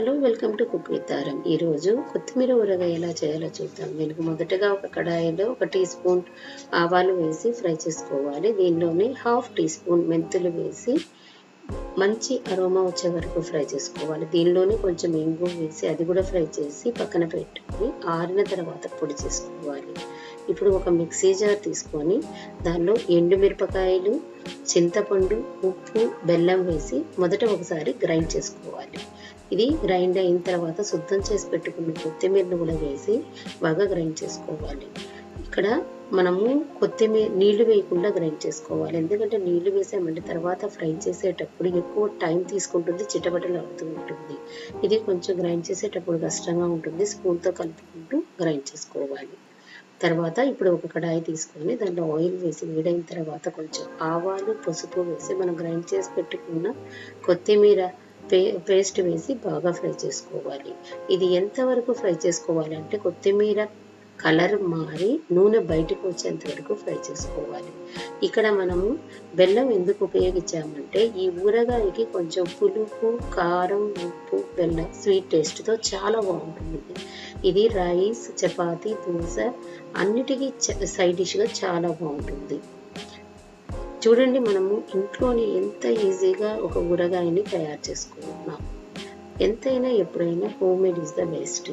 Hello welcome to cook with తారం. ఈరోజు కొత్తిమీర ఊరగాయ ఎలా చేయాలో చూద్దాం. దీనికి మొదటగా ఒక కడాయిలో 1 టీ స్పూన్ ఆవాలు వేసి ఫ్రై చేసుకోవాలి. దీనిలోనే 1/2 టీ స్పూన్ మెంతులు వేసి మంచి అరోమా వచ్చే వరకు ఫ్రై చేసుకోవాలి. దీనిలోనే కొంచెం ఇంగు వేసి అది కూడా ఫ్రై చేసి పక్కన పెట్టుకొని ఆరిన తర్వాత పొడి చేసుకోవాలి. ఇప్పుడు ఒక మిక్సీ జార్ తీసుకొని దానిలో ఎండుమిరపకాయలు, చింతపండు, ఉప్పు, బెల్లం వేసి మొదట ఒకసారి గ్రైండ్ చేసుకోవాలి. ఇది గ్రైండ్ అయిన తర్వాత శుద్ధం చేసి పెట్టుకున్న కొత్తిమీరను కూడా వేసి బాగా గ్రైండ్ చేసుకోవాలి. ఇక్కడ మనము కొత్తిమీర నీళ్లు వేయకుండా గ్రైండ్ చేసుకోవాలి. ఎందుకంటే నీళ్లు వేసామంటే తర్వాత ఫ్రై చేసేటప్పుడు ఎక్కువ టైం తీసుకుంటుంది, చిటపటలు అవుతూ ఉంటుంది. ఇది కొంచెం గ్రైండ్ చేసేటప్పుడు కష్టంగా ఉంటుంది. స్పూన్తో కలుపుకుంటూ గ్రైండ్ చేసుకోవాలి. తర్వాత ఇప్పుడు ఒక కడాయి తీసుకొని దాంట్లో ఆయిల్ వేసి వేడైన తర్వాత కొంచెం ఆవాలు, పసుపు వేసి మనం గ్రైండ్ చేసి పెట్టుకున్న కొత్తిమీర పేస్ట్ వేసి బాగా ఫ్రై చేసుకోవాలి. ఇది ఎంతవరకు ఫ్రై చేసుకోవాలి అంటే కొత్తిమీర కలర్ మారి నూనె బయటకు వచ్చేంత వరకు ఫ్రై చేసుకోవాలి. ఇక్కడ మనము బెల్లం ఎందుకు ఉపయోగించామంటే ఈ ఊరగాయకి కొంచెం పులుపు, కారం, ఉప్పు, బెల్లం స్వీట్ టేస్ట్తో చాలా బాగుంటుంది. ఇది రైస్, చపాతీ, దోశ అన్నిటికీ సైడ్ డిష్గా చాలా బాగుంటుంది. చూడండి, మనము ఇంట్లోనే ఎంత ఈజీగా ఒక ఊరగాయని తయారు చేసుకుంటున్నాం. ఎంతైనా ఎప్పుడైనా home made is the best.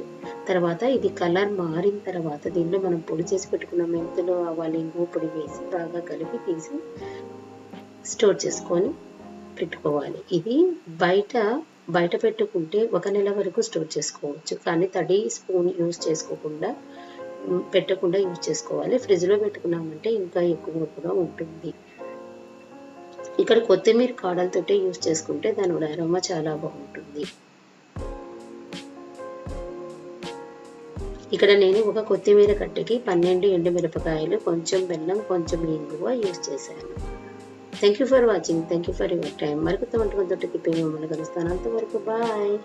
తర్వాత ఇది కలర్ మారిన తర్వాత దీనిలో మనం పొడి చేసి పెట్టుకున్న మెంతులు, ఆవాలు, ఇంగు పొడి వేసి బాగా కలిపి తీసి స్టోర్ చేసుకొని పెట్టుకోవాలి. ఇది బయట పెట్టుకుంటే 1 నెల వరకు స్టోర్ చేసుకోవచ్చు. కానీ తడి స్పూన్ యూజ్ పెట్టకుండా యూజ్ చేసుకోవాలి. ఫ్రిడ్జ్లో పెట్టుకున్నామంటే ఇంకా ఎక్కువగా ఉంటుంది. ఇక్కడ కొత్తిమీర కాడలతోటే యూజ్ చేసుకుంటే దాని అరోమా చాలా బాగుంటుంది. ఇక్కడ నేను ఒక కొత్తిమీర కట్టెకి 12 ఎండుమిరపకాయలు, కొంచెం బెల్లం, కొంచెం ఇంగువ యూజ్ చేశాను. Thank you for watching. Thank you for your time. మరికొత్త వంటకంతో మిమ్మల్ని కలుస్తాను. అంతవరకు బాయ్.